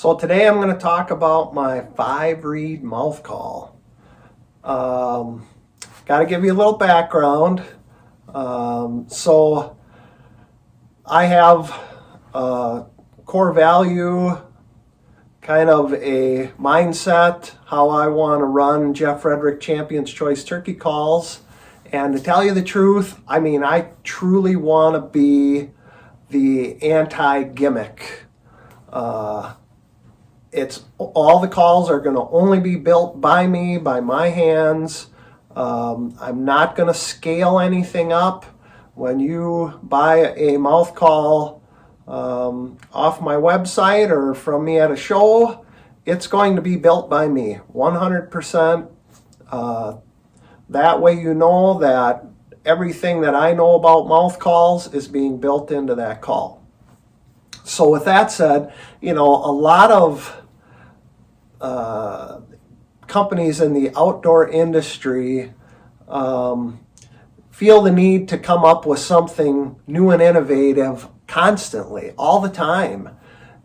So today I'm going to talk about my 5-reed mouth call. Got to give you a little background. So I have a core value, kind of a mindset, how I want to run Jeff Frederick Champion's Choice Turkey Calls. And to tell you the truth, I truly want to be the anti-gimmick. It's all the calls are going to only be built by me, by my hands. I'm not going to scale anything up. When you buy a mouth call off my website or from me at a show, it's going to be built by me, 100%. That way you know that everything that I know about mouth calls is being built into that call. So with that said, a lot of companies in the outdoor industry feel the need to come up with something new and innovative constantly, all the time.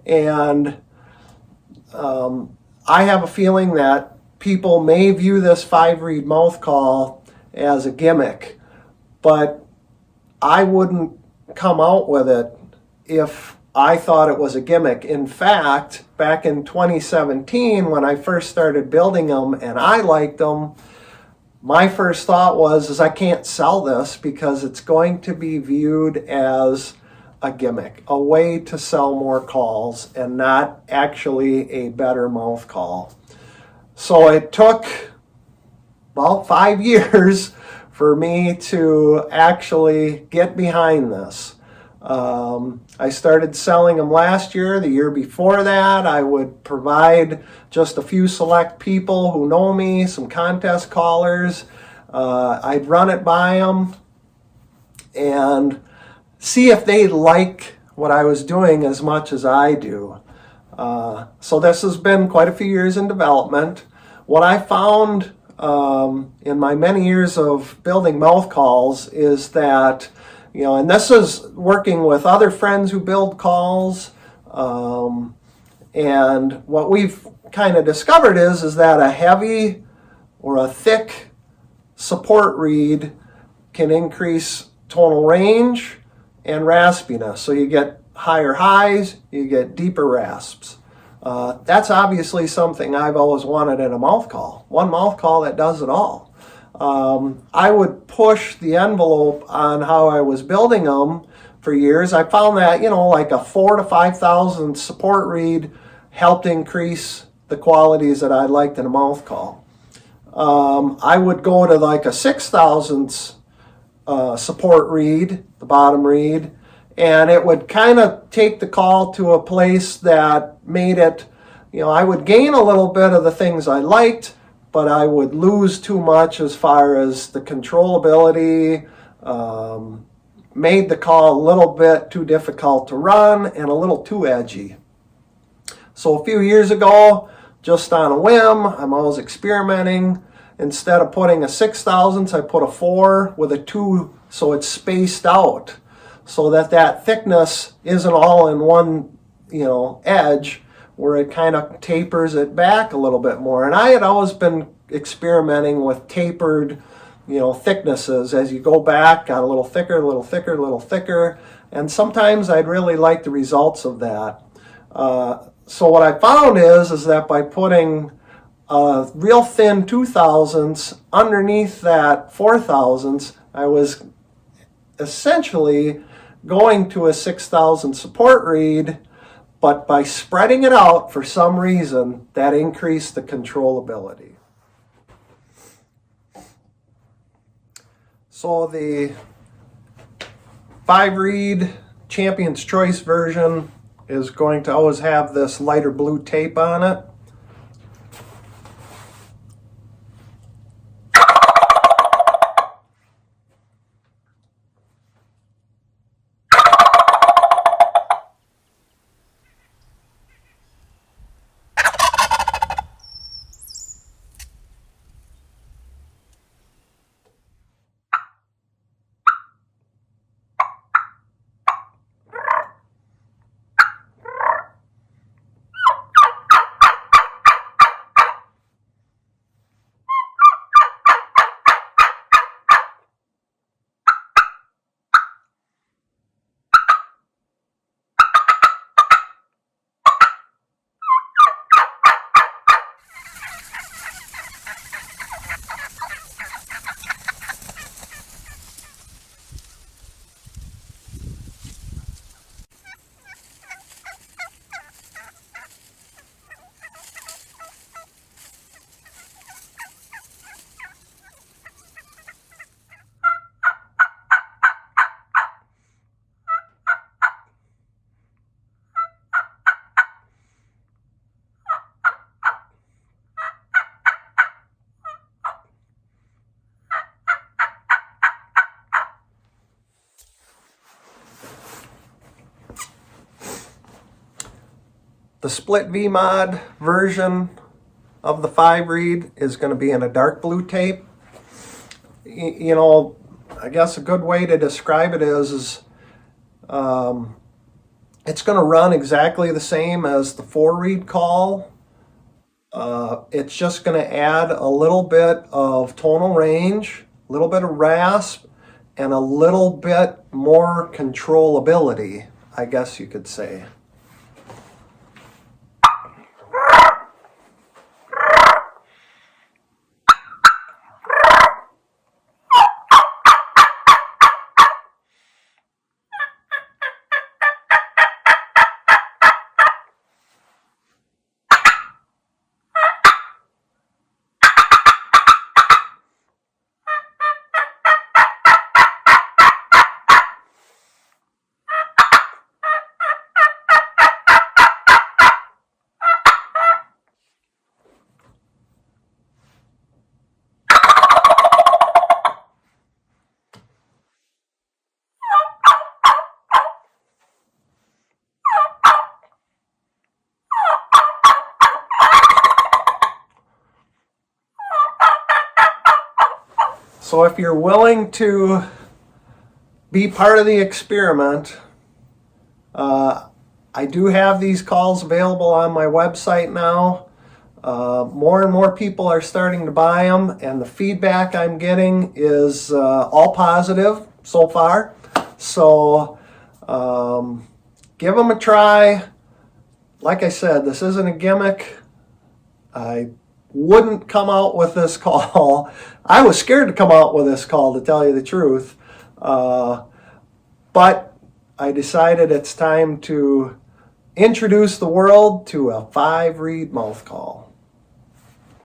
And I have a feeling that people may view this 5-reed mouth call as a gimmick, but I wouldn't come out with it if I thought it was a gimmick. In fact, back in 2017, when I first started building them and I liked them, my first thought was I can't sell this because it's going to be viewed as a gimmick, a way to sell more calls and not actually a better mouth call. So it took about 5 years for me to actually get behind this. I started selling them last year. The year before that, I would provide just a few select people who know me, some contest callers. I'd run it by them and see if they like what I was doing as much as I do. So this has been quite a few years in development. What I found in my many years of building mouth calls is that and this is working with other friends who build calls. And what we've kind of discovered is that a heavy or a thick support reed can increase tonal range and raspiness. So you get higher highs, you get deeper rasps. That's obviously something I've always wanted in a mouth call. One mouth call that does it all. I would push the envelope on how I was building them for years. I found that, like a 4,000 to 5,000 support reed helped increase the qualities that I liked in a mouth call. I would go to like a 6,000 support reed, the bottom reed, and it would kind of take the call to a place that made it, I would gain a little bit of the things I liked, but I would lose too much as far as the controllability, made the call a little bit too difficult to run and a little too edgy. So a few years ago, just on a whim, I'm always experimenting. Instead of putting a 6,000, I put a 4 with a 2, so it's spaced out, so that thickness isn't all in one, edge, where it kind of tapers it back a little bit more. And I had always been experimenting with tapered, thicknesses. As you go back, got a little thicker, a little thicker, a little thicker. And sometimes I'd really like the results of that. So what I found is that by putting real thin 2,000s underneath that 4,000s, I was essentially going to a 6,000 support reed, but by spreading it out, for some reason, that increased the controllability. So the 5-reed Champion's Choice version is going to always have this lighter blue tape on it. The split V-Mod version of the 5-reed is going to be in a dark blue tape. You know, I guess a good way to describe it is it's going to run exactly the same as the 4-reed call. It's just going to add a little bit of tonal range, a little bit of rasp, and a little bit more controllability, I guess you could say. So if you're willing to be part of the experiment, I do have these calls available on my website now. More and more people are starting to buy them, and the feedback I'm getting is all positive so far. So give them a try. Like I said, this isn't a gimmick. I wouldn't come out with this call. I was scared to come out with this call, to tell you the truth. But I decided it's time to introduce the world to a 5-reed mouth call.